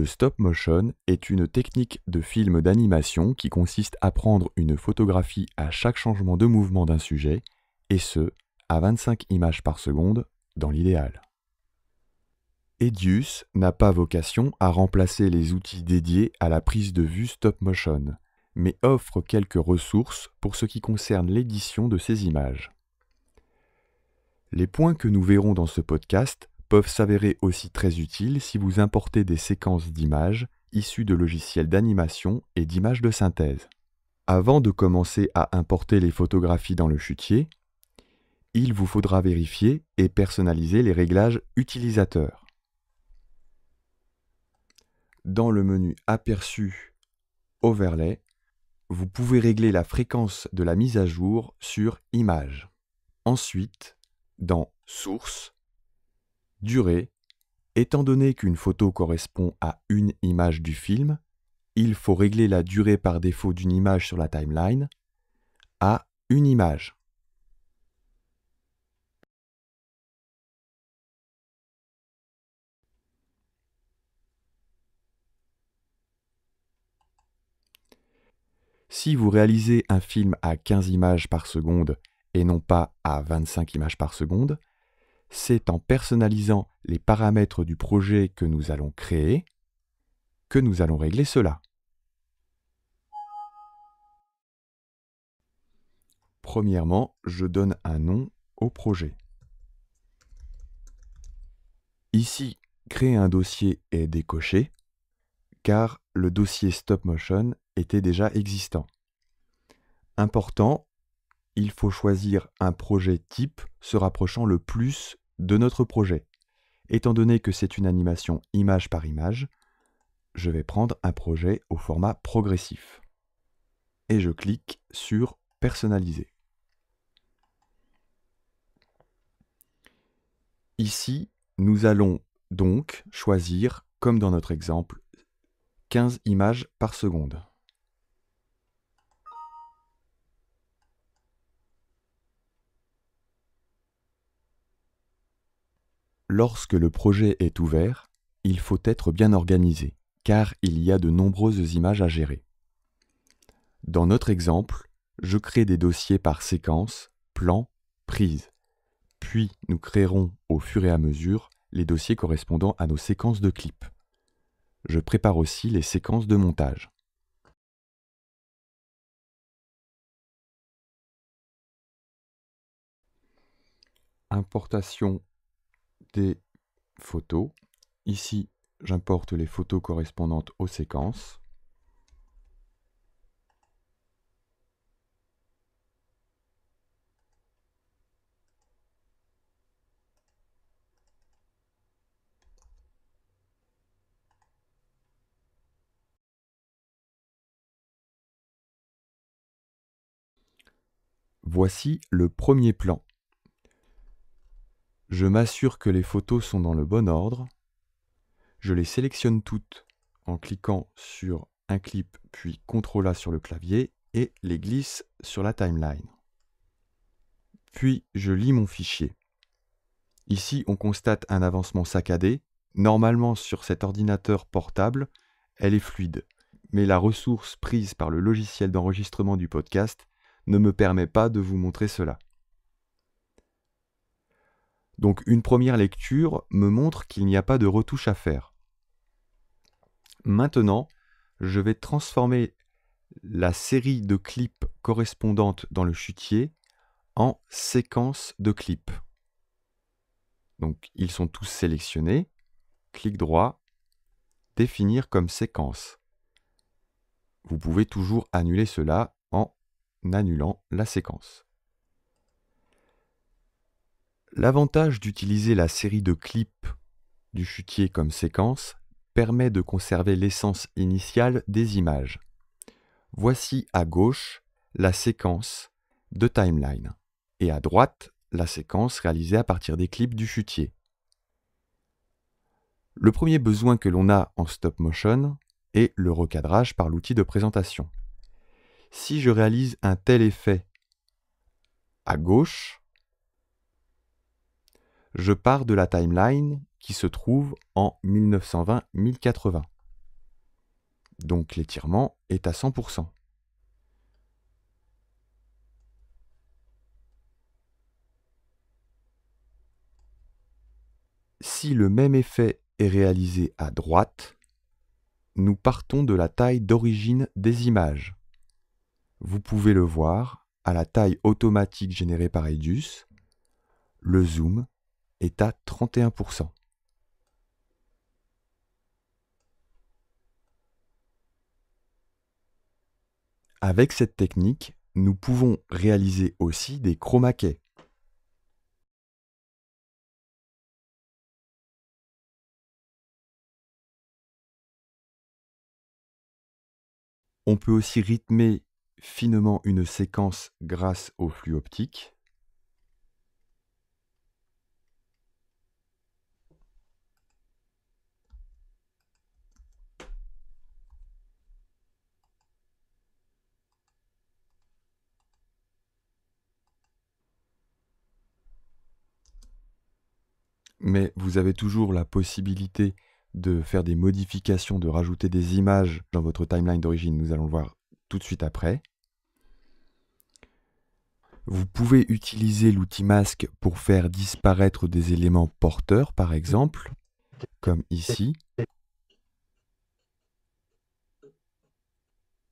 stop motion est une technique de film d'animation qui consiste à prendre une photographie à chaque changement de mouvement d'un sujet, et ce, à 25 images par seconde dans l'idéal. Edius n'a pas vocation à remplacer les outils dédiés à la prise de vue stop motion, mais offre quelques ressources pour ce qui concerne l'édition de ces images. Les points que nous verrons dans ce podcast peuvent s'avérer aussi très utiles si vous importez des séquences d'images issues de logiciels d'animation et d'images de synthèse. Avant de commencer à importer les photographies dans le chutier, il vous faudra vérifier et personnaliser les réglages utilisateurs. Dans le menu Aperçu Overlay, vous pouvez régler la fréquence de la mise à jour sur Images. Ensuite, dans Source, Durée, étant donné qu'une photo correspond à une image du film, il faut régler la durée par défaut d'une image sur la timeline à une image. Si vous réalisez un film à 15 images par seconde et non pas à 25 images par seconde, c'est en personnalisant les paramètres du projet que nous allons créer que nous allons régler cela. Premièrement, je donne un nom au projet. Ici, créer un dossier est décoché, car le dossier Stop Motion était déjà existant. Important, il faut choisir un projet type se rapprochant le plus de notre projet. Étant donné que c'est une animation image par image, je vais prendre un projet au format progressif. Et je clique sur Personnaliser. Ici, nous allons donc choisir, comme dans notre exemple, 15 images par seconde. Lorsque le projet est ouvert, il faut être bien organisé, car il y a de nombreuses images à gérer. Dans notre exemple, je crée des dossiers par séquence, plan, prise. Puis nous créerons au fur et à mesure les dossiers correspondant à nos séquences de clips. Je prépare aussi les séquences de montage. Importation des photos. Ici, j'importe les photos correspondantes aux séquences. Voici le premier plan. Je m'assure que les photos sont dans le bon ordre. Je les sélectionne toutes en cliquant sur un clip puis CTRL A sur le clavier et les glisse sur la timeline. Puis je lis mon fichier. Ici, on constate un avancement saccadé. Normalement, sur cet ordinateur portable, elle est fluide. Mais la ressource prise par le logiciel d'enregistrement du podcast ne me permet pas de vous montrer cela. Donc une première lecture me montre qu'il n'y a pas de retouche à faire. Maintenant, je vais transformer la série de clips correspondante dans le chutier en séquence de clips. Donc ils sont tous sélectionnés. Clic droit, définir comme séquence. Vous pouvez toujours annuler cela en annulant la séquence. L'avantage d'utiliser la série de clips du chutier comme séquence permet de conserver l'essence initiale des images. Voici à gauche la séquence de timeline et à droite la séquence réalisée à partir des clips du chutier. Le premier besoin que l'on a en stop motion est le recadrage par l'outil de présentation. Si je réalise un tel effet à gauche, je pars de la timeline qui se trouve en 1920-1080. donc l'étirement est à 100%. Si le même effet est réalisé à droite, nous partons de la taille d'origine des images. Vous pouvez le voir à la taille automatique générée par Edius. Le zoom est à 31%. Avec cette technique, nous pouvons réaliser aussi des chroma keys. On peut aussi rythmer finement une séquence grâce au flux optique. Mais vous avez toujours la possibilité de faire des modifications, de rajouter des images dans votre timeline d'origine. Nous allons le voir tout de suite après. Vous pouvez utiliser l'outil masque pour faire disparaître des éléments porteurs, par exemple, comme ici.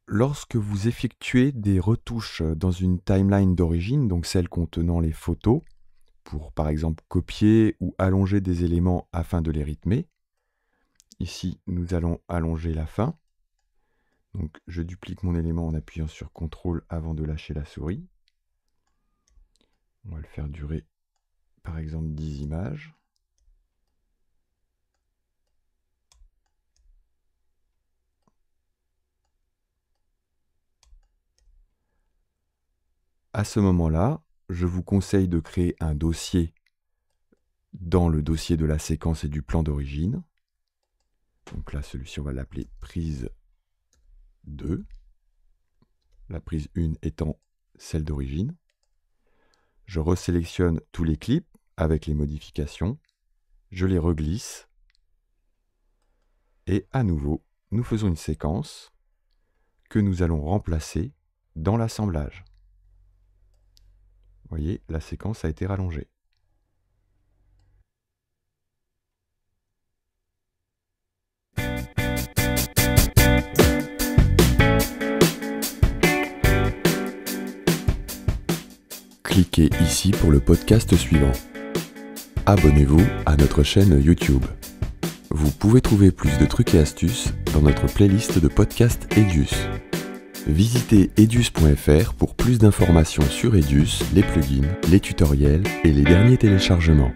Lorsque vous effectuez des retouches dans une timeline d'origine, donc celle contenant les photos, pour par exemple copier ou allonger des éléments afin de les rythmer, ici nous allons allonger la fin. Donc je duplique mon élément en appuyant sur CTRL avant de lâcher la souris. On va le faire durer par exemple 10 images. À ce moment-là, je vous conseille de créer un dossier dans le dossier de la séquence et du plan d'origine. Donc là, celui-ci, on va l'appeler prise 2. La prise 1 étant celle d'origine. Je resélectionne tous les clips avec les modifications. Je les reglisse. Et à nouveau, nous faisons une séquence que nous allons remplacer dans l'assemblage. Vous voyez, la séquence a été rallongée. Cliquez ici pour le podcast suivant. Abonnez-vous à notre chaîne YouTube. Vous pouvez trouver plus de trucs et astuces dans notre playlist de podcasts Edius. Visitez edius.fr pour plus d'informations sur Edius, les plugins, les tutoriels et les derniers téléchargements.